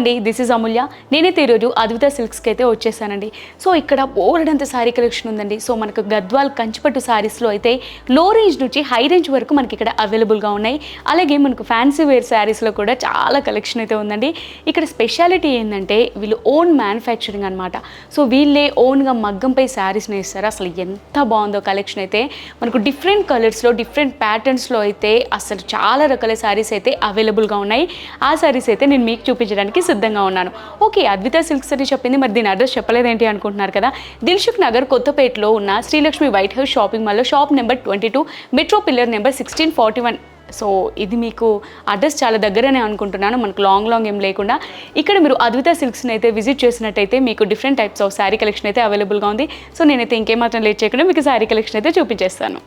అండి, this is అమూల్య. నేనైతే ఈరోజు అద్విత సిల్క్స్కి అయితే వచ్చేసానండి. సో ఇక్కడ బోలెడంత శారీ కలెక్షన్ ఉందండి. సో మనకు గద్వాల్ కంచిపట్టు శారీస్లో అయితే లో రేంజ్ నుంచి హై రేంజ్ వరకు మనకి ఇక్కడ అవైలబుల్గా ఉన్నాయి. అలాగే మనకు ఫ్యాన్సీ వేర్ శారీస్లో కూడా చాలా కలెక్షన్ అయితే ఉందండి. ఇక్కడ స్పెషాలిటీ ఏంటంటే వీళ్ళు ఓన్ మ్యానుఫ్యాక్చరింగ్ అనమాట. సో వీళ్ళే ఓన్గా మగ్గంపై శారీస్ని వేస్తారు. అసలు ఎంత బాగుందో కలెక్షన్ అయితే. మనకు డిఫరెంట్ కలర్స్లో డిఫరెంట్ ప్యాటర్న్స్లో అయితే అసలు చాలా రకాల శారీస్ అయితే అవైలబుల్గా ఉన్నాయి. ఆ శారీస్ అయితే నేను మీకు చూపించడానికి సిద్ధంగా ఉన్నాను. ఓకే, అద్విత సిల్క్స్ అని చెప్పింది, మరి దీని అడ్రస్ చెప్పలేదేంటి అనుకుంటున్నారు కదా. దిల్సుఖ్ నగర్ కొత్తపేటలో ఉన్న శ్రీలక్ష్మి వైట్ హౌస్ షాపింగ్ మాల్లో shop number 22, metro pillar number 1641. So ఇది మీకు అడ్రస్ చాలా దగ్గరనే అనుకుంటున్నాను, మనకు లాంగ్ ఏం లేకుండా. ఇక్కడ మీరు అద్విత సిల్క్స్ని అయితే విజిట్ చేసినట్టయితే మీకు different types of sari collection అయితే అవైలబుల్గా ఉంది. సో నేనైతే ఇంకేమాత్రం లేట్ చేయకుండా మీకు శారీ కలెక్షన్ అయితే చూపించేస్తాను.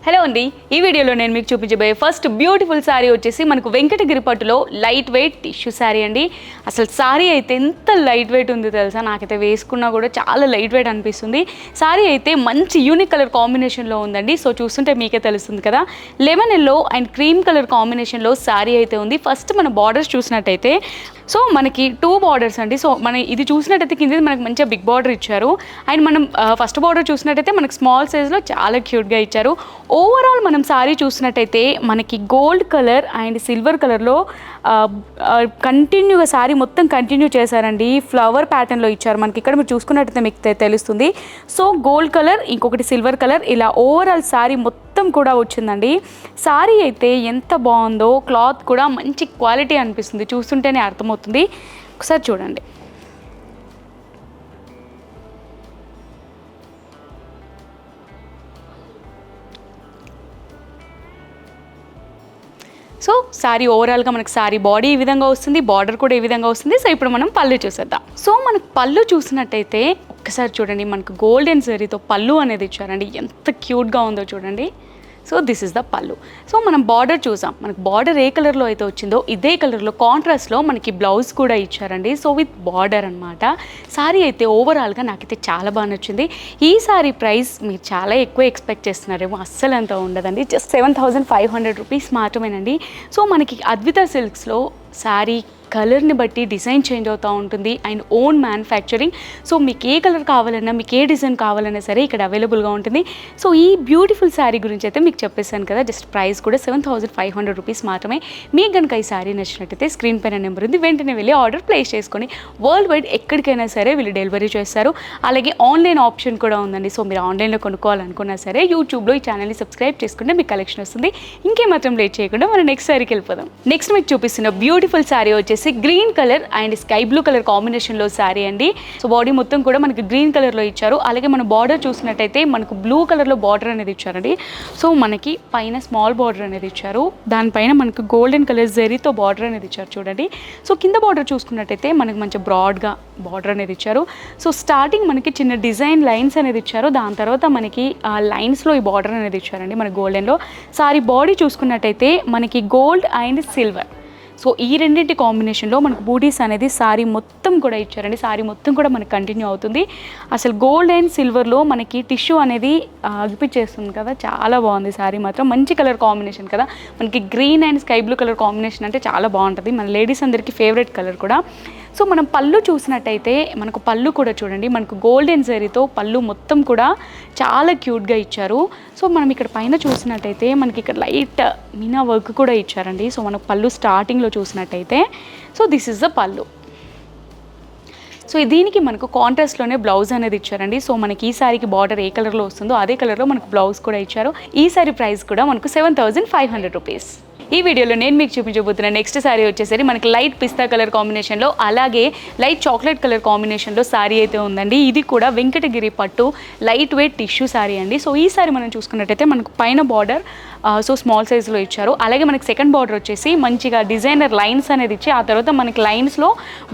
హలో అండి, ఈ వీడియోలో నేను మీకు చూపించబోయే ఫస్ట్ బ్యూటిఫుల్ శారీ వచ్చేసి మనకు వెంకటగిరి పట్టులో లైట్ వెయిట్ టిష్యూ శారీ అండి. అసలు శారీ అయితే ఎంత లైట్ వెయిట్ ఉంది తెలుసా, నాకైతే వేసుకున్నా కూడా చాలా లైట్ వెయిట్ అనిపిస్తుంది. శారీ అయితే మంచి యూనిక్ కలర్ కాంబినేషన్లో ఉందండి. సో చూస్తుంటే మీకే తెలుస్తుంది కదా, lemon yellow and cream colour కాంబినేషన్లో శారీ అయితే ఉంది. ఫస్ట్ మన బార్డర్స్ చూసినట్టయితే సో మనకి 2 బార్డర్స్ అండి. సో మన ఇది చూసినట్టయితే కింద మనకు మంచిగా బిగ్ బార్డర్ ఇచ్చారు. అండ్ మనం ఫస్ట్ బార్డర్ చూసినట్టయితే మనకు స్మాల్ సైజ్లో చాలా క్యూట్గా ఇచ్చారు. ఓవరాల్ మనం శారీ చూసినట్టయితే మనకి గోల్డ్ కలర్ అండ్ సిల్వర్ కలర్లో కంటిన్యూగా శారీ మొత్తం కంటిన్యూ చేశారండి. ఫ్లవర్ ప్యాటర్న్లో ఇచ్చారు మనకి. ఇక్కడ మీరు చూసుకున్నట్టయితే మీకు తెలుస్తుంది. సో గోల్డ్ కలర్, ఇంకొకటి సిల్వర్ కలర్, ఇలా ఓవరాల్ శారీ మొత్తం కూడా వచ్చిందండి. శారీ అయితే ఎంత బాగుందో, క్లాత్ కూడా మంచి క్వాలిటీ అనిపిస్తుంది, చూస్తుంటేనే అర్థమవుతుంది. ఒకసారి చూడండి. సో శారీ ఓవరాల్గా మనకు శారీ బాడీ ఈ విధంగా వస్తుంది, బార్డర్ కూడా ఈ విధంగా వస్తుంది. సో ఇప్పుడు మనం పళ్ళు చూసేద్దాం. సో మనకు పళ్ళు చూసినట్టయితే ఒక్కసారి చూడండి, మనకు గోల్డెన్ జరీతో పళ్ళు అనేది ఇచ్చారండి. ఎంత క్యూట్గా ఉందో చూడండి. సో దిస్ ఇస్ ద పళ్ళు. సో మనం బార్డర్ చూసాం, మనకు బార్డర్ ఏ కలర్లో అయితే వచ్చిందో ఇదే కలర్లో కాంట్రాస్ట్లో మనకి బ్లౌజ్ కూడా ఇచ్చారండి. సో విత్ బార్డర్ అనమాట. శారీ అయితే ఓవరాల్గా నాకైతే చాలా బాగా నచ్చింది. ఈ శారీ ప్రైస్ మీరు చాలా ఎక్కువ ఎక్స్పెక్ట్ చేస్తున్నారేమో, అస్సలు అంత ఉండదండి. జస్ట్ 7500 రూపీస్ మాత్రమేనండి. సో మనకి అద్విత సిల్క్స్లో శారీ కలర్ని బట్టి డిజైన్ చేంజ్ అవుతూ ఉంటుంది అండ్ ఓన్ మ్యానుఫ్యాక్చరింగ్. సో మీకు ఏ కలర్ కావాలన్నా, మీకు ఏ డిజైన్ కావాలన్నా సరే ఇక్కడ అవైలబుల్గా ఉంటుంది. సో ఈ బ్యూటిఫుల్ శారీ గురించి అయితే మీకు చెప్పేశాను కదా. జస్ట్ ప్రైస్ కూడా 7500 రూపీస్ మాత్రమే. మీకు కనుక ఈ శారీ నచ్చినట్టయితే స్క్రీన్ పైన నెంబర్ ఉంది, వెంటనే వెళ్ళి ఆర్డర్ ప్లేస్ చేసుకొని వరల్డ్ వైడ్ ఎక్కడికైనా సరే వీళ్ళు డెలివరీ చేస్తారు. అలాగే ఆన్లైన్ ఆప్షన్ కూడా ఉందండి. సో మీరు ఆన్లైన్లో కొనుక్కోవాలనుకున్నా సరే యూట్యూబ్లో ఈ ఛానల్ని సబ్స్క్రైబ్ చేసుకుంటే మీకు కలెక్షన్ వస్తుంది. ఇంకేమాత్రం లేట్ చేయకుండా మనం నెక్స్ట్ శారీకి వెళ్ళిపోదాం. నెక్స్ట్ మీకు చూపిస్తున్న బ్యూటిఫుల్ శారీ వచ్చేసి green colour and sky blue colour కాంబినేషన్లో శారీ అండి. సో బాడీ మొత్తం కూడా మనకి గ్రీన్ కలర్లో ఇచ్చారు. అలాగే మన బార్డర్ చూసినట్టయితే మనకు బ్లూ కలర్లో బార్డర్ అనేది ఇచ్చారండి. సో మనకి పైన స్మాల్ బార్డర్ అనేది ఇచ్చారు, దానిపైన మనకు గోల్డెన్ కలర్ జరీతో బార్డర్ అనేది ఇచ్చారు చూడండి. సో కింద బార్డర్ చూసుకున్నట్టయితే మనకి మంచి బ్రాడ్గా బార్డర్ అనేది ఇచ్చారు. సో స్టార్టింగ్ మనకి చిన్న డిజైన్ లైన్స్ అనేది ఇచ్చారు, దాని తర్వాత మనకి లైన్స్లో ఈ బార్డర్ అనేది ఇచ్చారండి మనకి గోల్డెన్లో. సారీ బాడీ చూసుకున్నట్టయితే మనకి గోల్డ్ అండ్ సిల్వర్, సో ఈ రెండింటి కాంబినేషన్లో మనకు బూటీస్ అనేది శారీ మొత్తం కూడా ఇచ్చారండి. శారీ మొత్తం కూడా మనకు కంటిన్యూ అవుతుంది. అసలు గోల్డ్ అండ్ సిల్వర్లో మనకి టిష్యూ అనేది అగిపించేస్తుంది కదా, చాలా బాగుంది శారీ మాత్రం. మంచి కలర్ కాంబినేషన్ కదా, మనకి green and sky blue colour combination అంటే చాలా బాగుంటుంది, మన లేడీస్ అందరికీ ఫేవరెట్ కలర్ కూడా. సో మనం పళ్ళు చూసినట్టయితే మనకు పళ్ళు కూడా చూడండి, మనకు గోల్డెన్ జరీతో పళ్ళు మొత్తం కూడా చాలా క్యూట్గా ఇచ్చారు. సో మనం ఇక్కడ పైన చూసినట్టయితే మనకి ఇక్కడ లైట్ మీనా వర్క్ కూడా ఇచ్చారండి. సో మనకు పళ్ళు స్టార్టింగ్లో చూసినట్టయితే సో దిస్ ఇస్ ద పళ్ళు. సో దీనికి మనకు కాంట్రాస్ట్లోనే బ్లౌజ్ అనేది ఇచ్చారండి. సో మనకి ఈ శారీకి బార్డర్ ఏ కలర్లో వస్తుందో అదే కలర్లో మనకు బ్లౌజ్ కూడా ఇచ్చారు. ఈ శారీ ప్రైస్ కూడా మనకు 7500 రూపీస్. ఈ వీడియోలో నేను మీకు చూపించబోతున్న నెక్స్ట్ శారీ వచ్చేసరికి మనకి లైట్ పిస్తా కలర్ కాంబినేషన్లో అలాగే లైట్ చాక్లెట్ కలర్ కాంబినేషన్లో శారీ అయితే ఉందండి. ఇది కూడా వెంకటగిరి పట్టు లైట్ వెయిట్ టిష్యూ శారీ అండి. సో ఈ శారీ మనం చూసుకున్నట్టయితే మనకు పైన బార్డర్ సో స్మాల్ సైజ్లో ఇచ్చారు. అలాగే మనకి సెకండ్ బార్డర్ వచ్చేసి మంచిగా డిజైనర్ లైన్స్ అనేది ఇచ్చి ఆ తర్వాత మనకి లైన్స్లో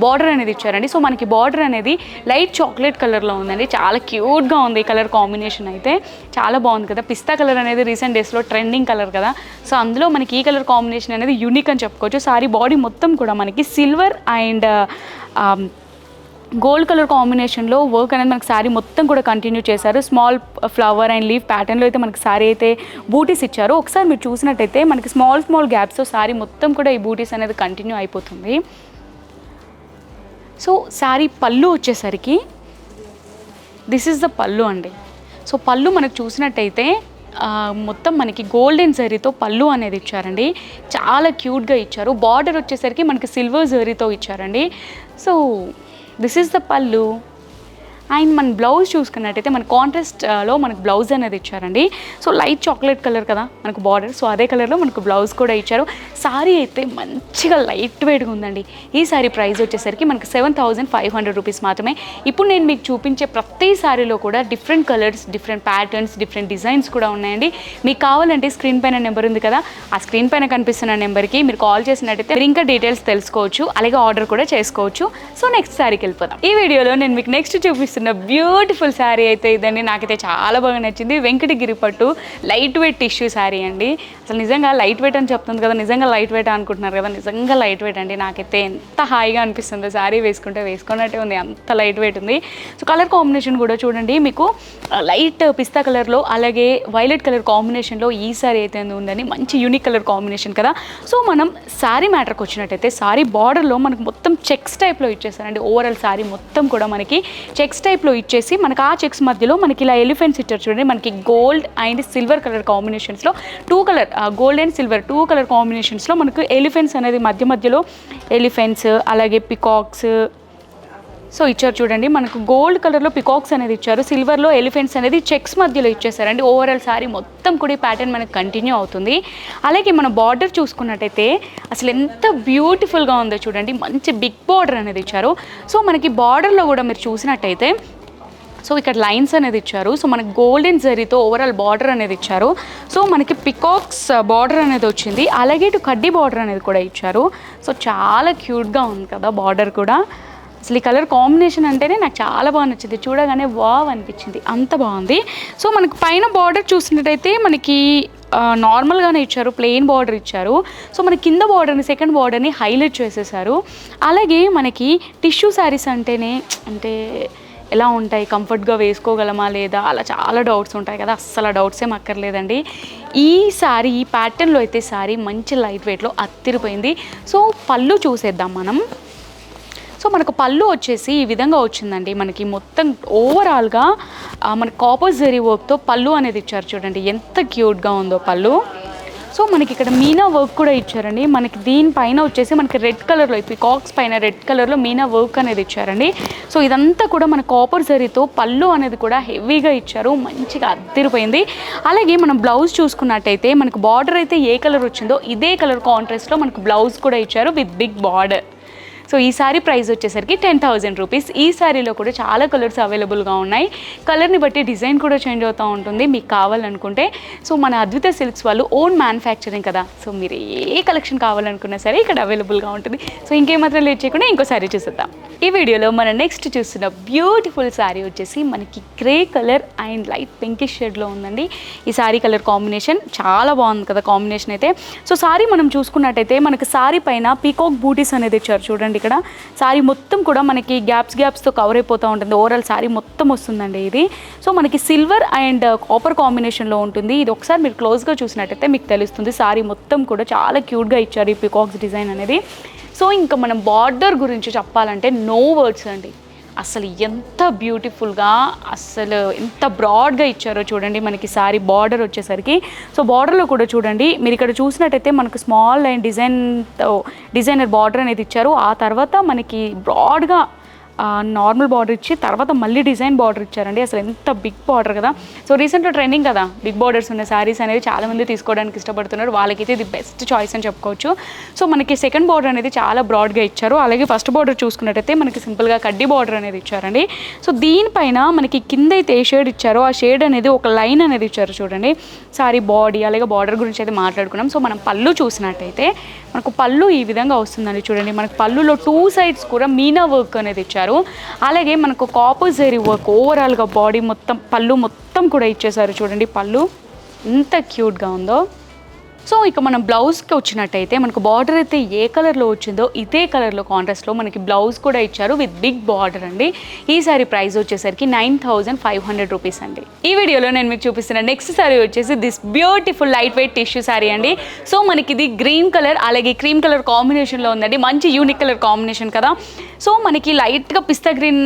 బార్డర్ అనేది ఇచ్చారండి. సో మనకి బార్డర్ అనేది లైట్ చాక్లెట్ కలర్లో ఉందండి, చాలా క్యూట్గా ఉంది. ఈ కలర్ కాంబినేషన్ అయితే చాలా బాగుంది కదా. పిస్తా కలర్ అనేది రీసెంట్ డేస్లో ట్రెండింగ్ కలర్ కదా. సో అందులో మనకి ఈ కలర్ కాంబినేషన్ అనేది యూనిక్ అని చెప్పుకోవచ్చు. సారీ బాడీ మొత్తం కూడా మనకి సిల్వర్ అండ్ గోల్డ్ కలర్ కాంబినేషన్లో వర్క్ అనేది మనకి శారీ మొత్తం కూడా కంటిన్యూ చేశారు. స్మాల్ ఫ్లవర్ అండ్ లీఫ్ ప్యాటర్న్లో అయితే మనకి శారీ అయితే బూటీస్ ఇచ్చారు. ఒకసారి మీరు చూసినట్టయితే మనకి స్మాల్ గ్యాప్స్తో శారీ మొత్తం కూడా ఈ బూటీస్ అనేది కంటిన్యూ అయిపోతుంది. సో శారీ పళ్ళు వచ్చేసరికి దిస్ ఈజ్ ద పళ్ళు అండి. సో పళ్ళు మనకు చూసినట్టయితే మొత్తం మనకి గోల్డెన్ జరీతో పళ్ళు అనేది ఇచ్చారండి. చాలా క్యూట్గా ఇచ్చారు. బార్డర్ వచ్చేసరికి మనకి సిల్వర్ జరీతో ఇచ్చారండి. సో దిస్ ఈజ్ ద పళ్ళు. అండ్ మన బ్లౌజ్ చూసుకున్నట్టయితే మన కాంట్రాస్ట్లో మనకు బ్లౌజ్ అనేది ఇచ్చారండి. సో లైట్ చాక్లెట్ కలర్ కదా మనకు బార్డర్, సో అదే కలర్లో మనకు బ్లౌజ్ కూడా ఇచ్చారు. సారీ అయితే మంచిగా లైట్ వెయిట్గా ఉందండి. ఈ సారీ ప్రైస్ వచ్చేసరికి మనకు 7,500 రూపీస్ మాత్రమే. ఇప్పుడు నేను మీకు చూపించే ప్రతి సారీలో కూడా different colours, different patterns, different designs కూడా ఉన్నాయండి. మీకు కావాలంటే స్క్రీన్ పైన నెంబర్ ఉంది కదా, ఆ స్క్రీన్ పైన కనిపిస్తున్న నెంబర్కి మీరు కాల్ చేసినట్టయితే మీరు ఇంకా డీటెయిల్స్ తెలుసుకోవచ్చు, అలాగే ఆర్డర్ కూడా చేసుకోవచ్చు. సో నెక్స్ట్ సారీకి వెళ్ళిపోదాం. ఈ వీడియోలో నేను మీకు నెక్స్ట్ చూపిస్తున్నాను బ్యూటిఫుల్ శారీ అయితే ఇదండి. నాకైతే చాలా బాగా నచ్చింది. వెంకటగిరి పట్టు లైట్ వెయిట్ టిష్యూ శారీ అండి. అసలు నిజంగా లైట్ వెయిట్ అని చెప్తుంది కదా, నిజంగా లైట్ వెయిట్ అనుకుంటున్నారు కదా, నిజంగా లైట్ వెయిట్ అండి. నాకైతే ఎంత హాయిగా అనిపిస్తుందో శారీ వేసుకున్నట్టే ఉంది, అంత లైట్ వెయిట్ ఉంది. సో కలర్ కాంబినేషన్ కూడా చూడండి, మీకు లైట్ పిస్తా కలర్లో అలాగే వైలెట్ కలర్ కాంబినేషన్లో ఈ శారీ అయితే ఉందని మంచి యూనిక్ కలర్ కాంబినేషన్ కదా. సో మనం శారీ మ్యాటర్కి వచ్చినట్టయితే శారీ బార్డర్లో మనకు మొత్తం చెక్స్ టైప్లో ఇచ్చేసారండి. ఓవరాల్ శారీ మొత్తం కూడా మనకి చెక్స్ టైప్లో ఇచ్చేసి మనకి ఆ చెక్స్ మధ్యలో మనకి ఇలా ఎలిఫెంట్స్ ఇచ్చారు చూడండి. మనకి గోల్డ్ అండ్ సిల్వర్ కలర్ కాంబినేషన్స్లో గోల్డ్ అండ్ సిల్వర్ 2 కలర్ కాంబినేషన్స్లో మనకు ఎలిఫెంట్స్ అనేది మధ్యలో ఎలిఫెంట్స్ అలాగే పికాక్స్ సో ఇచ్చారు చూడండి. మనకు గోల్డ్ కలర్లో పికాక్స్ అనేది ఇచ్చారు, సిల్వర్లో ఎలిఫెంట్స్ అనేది చెక్స్ మధ్యలో ఇచ్చేసారండి. ఓవరాల్ శారీ మొత్తం కూడా ఈ ప్యాటర్న్ మనకు కంటిన్యూ అవుతుంది. అలాగే మన బార్డర్ చూసుకున్నట్టయితే అసలు ఎంత బ్యూటిఫుల్గా ఉందో చూడండి, మంచి బిగ్ బార్డర్ అనేది ఇచ్చారు. సో మనకి బార్డర్లో కూడా మీరు చూసినట్టయితే సో ఇక్కడ లైన్స్ అనేది ఇచ్చారు. సో మనకి గోల్డెన్ జరీతో ఓవరాల్ బార్డర్ అనేది ఇచ్చారు. సో మనకి పికాక్స్ బార్డర్ అనేది వచ్చింది, అలాగే ఇటు కడ్డీ బార్డర్ అనేది కూడా ఇచ్చారు. సో చాలా క్యూట్గా ఉంది కదా బార్డర్ కూడా. అసలు ఈ కలర్ కాంబినేషన్ అంటేనే నాకు చాలా బాగా నచ్చింది, చూడగానే వావ్ అనిపించింది, అంత బాగుంది. సో మనకి పైన బార్డర్ చూసినట్టయితే మనకి నార్మల్గానే ఇచ్చారు, ప్లెయిన్ బార్డర్ ఇచ్చారు. సో మన కింద బార్డర్ని సెకండ్ బార్డర్ని హైలైట్ చేసేసారు. అలాగే మనకి టిష్యూ శారీస్ అంటేనే అంటే ఎలా ఉంటాయి, కంఫర్ట్గా వేసుకోగలమా లేదా, అలా చాలా డౌట్స్ ఉంటాయి కదా. అస్సలు డౌట్స్ ఏం అక్కర్లేదండి. ఈ శారీ ఈ ప్యాటర్న్లో అయితే శారీ మంచి లైట్ వెయిట్లో అత్తిరిపోయింది. సో పళ్ళు చూసేద్దాం మనం. సో మనకు పళ్ళు వచ్చేసి ఈ విధంగా వచ్చిందండి. మనకి మొత్తం ఓవరాల్గా మనకి కాపర్ జరీ వర్క్తో పళ్ళు అనేది ఇచ్చారు చూడండి, ఎంత క్యూట్గా ఉందో పళ్ళు. సో మనకి ఇక్కడ మీనా వర్క్ కూడా ఇచ్చారండి. మనకి దీనిపైన వచ్చేసి మనకి రెడ్ కలర్లో ఈ పికాక్స్ పైన రెడ్ కలర్లో మీనా వర్క్ అనేది ఇచ్చారండి. సో ఇదంతా కూడా మన కాపర్ జరీతో పళ్ళు అనేది కూడా హెవీగా ఇచ్చారు, మంచిగా అద్దిరిపోయింది. అలాగే మనం బ్లౌజ్ చూసుకున్నట్టయితే మనకు బార్డర్ అయితే ఏ కలర్ వచ్చిందో ఇదే కలర్ కాంట్రాస్ట్లో మనకు బ్లౌజ్ కూడా ఇచ్చారు విత్ బిగ్ బార్డర్. సో ఈ సారీ ప్రైస్ వచ్చేసరికి 10,000 రూపీస్. ఈ సారీలో కూడా చాలా కలర్స్ అవైలబుల్గా ఉన్నాయి. కలర్ని బట్టి డిజైన్ కూడా చేంజ్ అవుతూ ఉంటుంది మీకు కావాలనుకుంటే. సో మన అద్విత సిల్క్స్ వాళ్ళు ఓన్ మ్యానుఫ్యాక్చరింగ్ కదా, సో మీరు ఏ కలెక్షన్ కావాలనుకున్నా సరే ఇక్కడ అవైలబుల్గా ఉంటుంది. సో ఇంకేమాత్రం లేట్ చేయకుండా ఇంకో సారీ చూసేద్దాం. ఈ వీడియోలో మనం నెక్స్ట్ చూస్తున్న బ్యూటిఫుల్ శారీ వచ్చేసి మనకి grey colour and light pinkish షేడ్లో ఉందండి. ఈ శారీ కలర్ కాంబినేషన్ చాలా బాగుంది కదా కాంబినేషన్ అయితే. సో శారీ మనం చూసుకున్నట్టయితే మనకి శారీ పైన పీకాక్ బూటీస్ అనేది ఇచ్చారు చూడండి. ఇక్కడ శారీ మొత్తం కూడా మనకి గ్యాప్స్తో కవర్ అయిపోతూ ఉంటుంది. ఓవరాల్ శారీ మొత్తం వస్తుందండి ఇది. సో మనకి సిల్వర్ అండ్ కాపర్ కాంబినేషన్లో ఉంటుంది. ఇది ఒకసారి మీరు క్లోజ్గా చూసినట్టయితే మీకు తెలుస్తుంది. శారీ మొత్తం కూడా చాలా క్యూట్గా ఇచ్చారు ఈ పీకాక్స్ డిజైన్ అనేది. సో ఇంకా మనం బార్డర్ గురించి చెప్పాలంటే నో వర్డ్స్ అండి. అసలు ఎంత బ్యూటిఫుల్గా అసలు ఎంత బ్రాడ్గా ఇచ్చారో చూడండి మనకి శారీ బార్డర్ వచ్చేసరికి. సో బార్డర్లో కూడా చూడండి మీరు ఇక్కడ చూసినట్టయితే మనకు స్మాల్ లైన్ డిజైనర్ బార్డర్ అనేది ఇచ్చారు. ఆ తర్వాత మనకి బ్రాడ్గా నార్మల్ బార్డర్ ఇచ్చి తర్వాత మళ్ళీ డిజైన్ బార్డర్ ఇచ్చారండి. అసలు ఎంత బిగ్ బార్డర్ కదా. సో రీసెంట్గా ట్రెండింగ్ కదా బిగ్ బార్డర్స్ ఉన్న శారీస్ అనేది చాలామంది తీసుకోవడానికి ఇష్టపడుతున్నారు. వాళ్ళకైతే ఇది బెస్ట్ చాయిస్ అని చెప్పుకోవచ్చు. సో మనకి సెకండ్ బార్డర్ అనేది చాలా బ్రాడ్గా ఇచ్చారు. అలాగే ఫస్ట్ బార్డర్ చూసుకున్నట్టయితే మనకి సింపుల్గా కడ్డీ బార్డర్ అనేది ఇచ్చారండి. సో దీనిపైన మనకి కింద అయితే ఏ షేడ్ ఇచ్చారో ఆ షేడ్ అనేది ఒక లైన్ అనేది ఇచ్చారు చూడండి. సారీ బాడీ అలాగే బార్డర్ గురించి అయితే మాట్లాడుకున్నాం. సో మనం పళ్ళు చూసినట్టయితే మనకు పళ్ళు ఈ విధంగా వస్తుందండి చూడండి. మనకు పళ్ళులో 2 సైడ్స్ కూడా మీనా వర్క్ అనేది ఇచ్చారు. అలాగే మనకు కాపర్ జరీ వర్క్ ఓవరాల్గా బాడీ మొత్తం పళ్ళు మొత్తం కూడా ఇచ్చేసారు చూడండి. పళ్ళు ఎంత క్యూట్గా ఉందో. సో ఇక మనం బ్లౌజ్కి వచ్చినట్టయితే మనకు బార్డర్ అయితే ఏ కలర్లో వచ్చిందో ఇదే కలర్లో కాంట్రాస్ట్లో మనకి బ్లౌజ్ కూడా ఇచ్చారు విత్ బిగ్ బార్డర్ అండి. ఈ సారీ ప్రైస్ వచ్చేసరికి 9500 రూపీస్ అండి. ఈ వీడియోలో నేను మీకు చూపిస్తున్న నెక్స్ట్ సారీ వచ్చేసి this beautiful light weight tissue sorry అండి. సో మనకి ఇది గ్రీన్ కలర్ అలాగే క్రీమ్ కలర్ కాంబినేషన్లో ఉందండి. మంచి యూనిక్ కలర్ కాంబినేషన్ కదా. సో మనకి లైట్గా పిస్తా గ్రీన్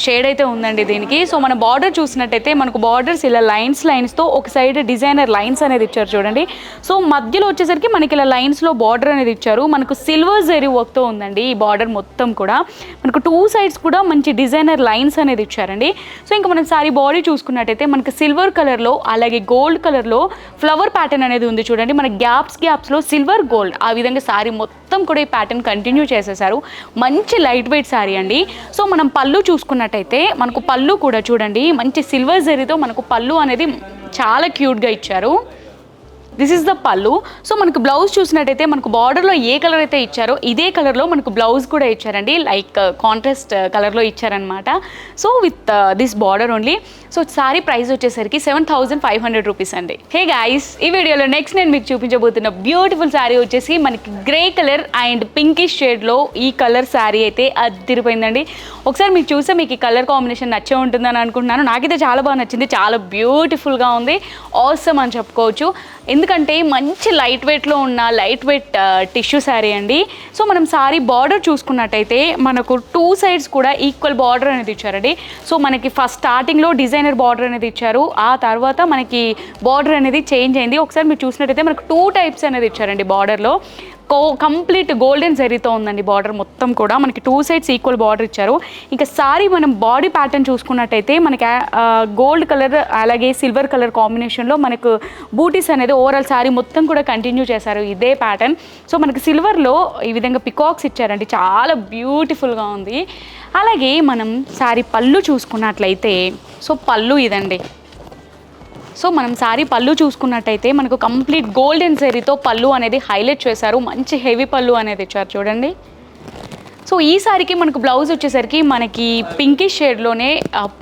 షేడ్ అయితే ఉందండి దీనికి. సో మన బార్డర్ చూసినట్టయితే మనకు బార్డర్స్ ఇలా లైన్స్తో ఒక సైడ్ డిజైనర్ లైన్స్ అనేది ఇచ్చారు చూడండి. సో మధ్యలో వచ్చేసరికి మనకి ఇలా లైన్స్లో బార్డర్ అనేది ఇచ్చారు. మనకు సిల్వర్ జరీ వర్క్తో ఉందండి ఈ బార్డర్ మొత్తం కూడా. మనకు 2 సైడ్స్ కూడా మంచి డిజైనర్ లైన్స్ అనేది ఇచ్చారండి. సో ఇంకా మనం సారీ బాడీ చూసుకున్నట్టయితే మనకి సిల్వర్ కలర్లో అలాగే గోల్డ్ కలర్లో ఫ్లవర్ ప్యాటర్న్ అనేది ఉంది చూడండి. మన గ్యాప్స్లో సిల్వర్ గోల్డ్ ఆ విధంగా సారీ మొత్తం కూడా ఈ ప్యాటర్న్ కంటిన్యూ చేసేసారు. మంచి లైట్ వెయిట్ సారీ అండి. సో మనం పళ్ళు చూసుకున్నట్టయితే మనకు పళ్ళు కూడా చూడండి మంచి సిల్వర్ జరీతో మనకు పళ్ళు అనేది చాలా క్యూట్గా ఇచ్చారు. దిస్ ఇస్ ద పళ్ళు. సో మనకు బ్లౌజ్ చూసినట్టయితే మనకు బార్డర్లో ఏ కలర్ అయితే ఇచ్చారో ఇదే కలర్లో మనకు బ్లౌజ్ కూడా ఇచ్చారండి. లైక్ కాంట్రాస్ట్ కలర్లో ఇచ్చారనమాట. So with this border only. So sorry price వచ్చేసరికి 7500 రూపీస్ అండి. హే గైస్, ఈ వీడియోలో నెక్స్ట్ నేను మీకు చూపించబోతున్న బ్యూటిఫుల్ శారీ వచ్చేసి మనకి గ్రే కలర్ అండ్ పింకిష్ షేడ్లో ఈ కలర్ శారీ అయితే అదిరిపోయిందండి. ఒకసారి మీకు చూస్తే మీకు ఈ కలర్ కాంబినేషన్ నచ్చే ఉంటుందని అనుకుంటున్నాను. నాకైతే చాలా బాగా నచ్చింది. చాలా బ్యూటిఫుల్గా ఉంది. ఆసమ్ అని చెప్పుకోవచ్చు. ఎందుకంటే మంచి లైట్ వెయిట్లో ఉన్న లైట్ వెయిట్ టిష్యూ శారీ అండి. సో మనం శారీ బార్డర్ చూసుకున్నట్టయితే మనకు 2 సైడ్స్ కూడా ఈక్వల్ బార్డర్ అనేది ఇచ్చారండి. సో మనకి ఫస్ట్ స్టార్టింగ్లో డిజైనర్ బార్డర్ అనేది ఇచ్చారు. ఆ తర్వాత మనకి బార్డర్ అనేది చేంజ్ అయింది. ఒకసారి మీరు చూసినట్టయితే మనకు 2 టైప్స్ అనేది ఇచ్చారండి బార్డర్లో. కంప్లీట్ గోల్డెన్ జరీతో ఉందండి బార్డర్ మొత్తం కూడా. మనకి 2 సైడ్స్ ఈక్వల్ బార్డర్ ఇచ్చారు. ఇంకా సారీ మనం బాడీ ప్యాటర్న్ చూసుకున్నట్టయితే మనకి గోల్డ్ కలర్ అలాగే సిల్వర్ కలర్ కాంబినేషన్లో మనకు బూటీస్ అనేది ఓవరాల్ సారీ మొత్తం కూడా కంటిన్యూ చేశారు ఇదే ప్యాటర్న్. సో మనకి సిల్వర్లో ఈ విధంగా పికాక్స్ ఇచ్చారండి. చాలా బ్యూటిఫుల్గా ఉంది. అలాగే మనం సారీ పళ్ళు చూసుకున్నట్లయితే సో పళ్ళు ఇదండి. సో మనం సారీ పళ్ళు చూసుకున్నట్టయితే మనకు కంప్లీట్ గోల్డెన్ జరీతో పళ్ళు అనేది హైలైట్ చేశారు. మంచి హెవీ పళ్ళు అనేది ఇచ్చారు చూడండి. సో ఈ సారీకి మనకు బ్లౌజ్ వచ్చేసరికి మనకి పింకిష్ షేడ్లోనే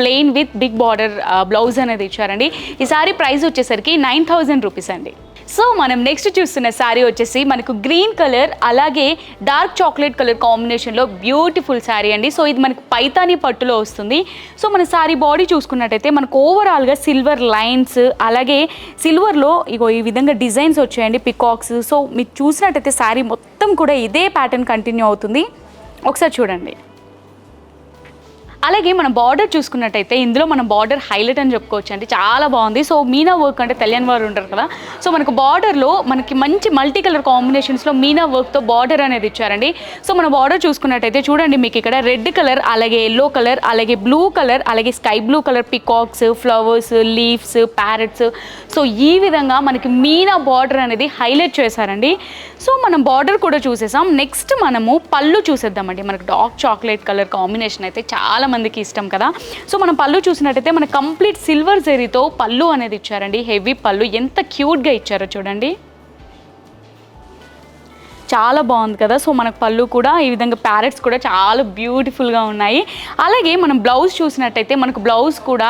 plain with big border blouse అనేది ఇచ్చారండి. ఈ సారీ ప్రైస్ వచ్చేసరికి 9000 రూపీస్ అండి. సో మనం నెక్స్ట్ చూస్తున్న శారీ వచ్చేసి మనకు గ్రీన్ కలర్ అలాగే డార్క్ చాక్లెట్ కలర్ కాంబినేషన్లో బ్యూటిఫుల్ శారీ అండి. సో ఇది మనకు పైతానీ పట్టులో వస్తుంది. సో మన శారీ బాడీ చూసుకున్నట్టయితే మనకు ఓవరాల్గా సిల్వర్ లైన్స్ అలాగే సిల్వర్లో ఇగో ఈ విధంగా డిజైన్స్ వచ్చాయండి పికాక్స్. సో మీరు చూసినట్టయితే శారీ మొత్తం కూడా ఇదే ప్యాటర్న్ కంటిన్యూ అవుతుంది. ఒకసారి చూడండి. అలాగే మనం బార్డర్ చూసుకున్నట్టయితే ఇందులో మనం బార్డర్ హైలైట్ అని చెప్పుకోవచ్చు అండి. చాలా బాగుంది. సో మీనా వర్క్ అంటే తెలియని వారు ఉంటారు కదా. సో మనకు బార్డర్లో మనకి మంచి మల్టీ కలర్ కాంబినేషన్స్లో మీనా వర్క్తో బార్డర్ అనేది ఇచ్చారండి. సో మన బార్డర్ చూసుకున్నట్టయితే చూడండి మీకు ఇక్కడ రెడ్ కలర్ అలాగే ఎల్లో కలర్ అలాగే బ్లూ కలర్ అలాగే sky blue colour peacocks flowers leaves parrots. So ఈ విధంగా మనకి మీనా బార్డర్ అనేది హైలైట్ చేశారండి. సో మనం బార్డర్ కూడా చూసేసాం. నెక్స్ట్ మనము పళ్ళు చూసేద్దామండి. మనకు డార్క్ చాక్లెట్ కలర్ కాంబినేషన్ అయితే చాలా మందికి ఇష్టం కదా. సో మనం పళ్ళు చూసినట్టయితే మనకు కంప్లీట్ సిల్వర్ జరీతో పళ్ళు అనేది ఇచ్చారండి. హెవీ పళ్ళు ఎంత క్యూట్గా ఇచ్చారో చూడండి. చాలా బాగుంది కదా. సో మనకు పళ్ళు కూడా ఈ విధంగా ప్యారెట్స్ కూడా చాలా బ్యూటిఫుల్గా ఉన్నాయి. అలాగే మనం బ్లౌజ్ చూసినట్టయితే మనకు బ్లౌజ్ కూడా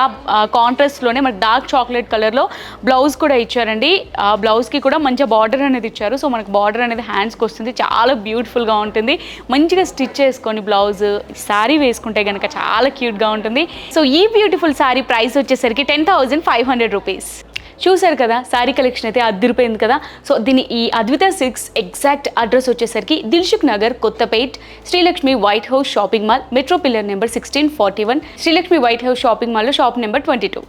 కాంట్రాస్ట్లోనే మనకు డార్క్ చాక్లెట్ కలర్లో బ్లౌజ్ కూడా ఇచ్చారండి. ఆ బ్లౌజ్కి కూడా మంచిగా బార్డర్ అనేది ఇచ్చారు. సో మనకు బార్డర్ అనేది హ్యాండ్స్కి వస్తుంది. చాలా బ్యూటిఫుల్గా ఉంటుంది. మంచిగా స్టిచ్ చేసుకొని బ్లౌజ్ శారీ వేసుకుంటే కనుక చాలా క్యూట్గా ఉంటుంది. సో ఈ బ్యూటిఫుల్ శారీ ప్రైస్ వచ్చేసరికి 10500 రూపీస్. చూసారు కదా శారీ కలెక్షన్ అయితే అదిరిపోయింది కదా. సో దీని ఈ అద్విత సిల్క్స్ ఎగ్జాక్ట్ అడ్రస్ వచ్చేసరికి Dilsukh Nagar Kothapet Srilakshmi white house shopping mall metro pillar number 1641 Srilakshmi white house shopping మాల్లో షాప్ నెంబర్ 22.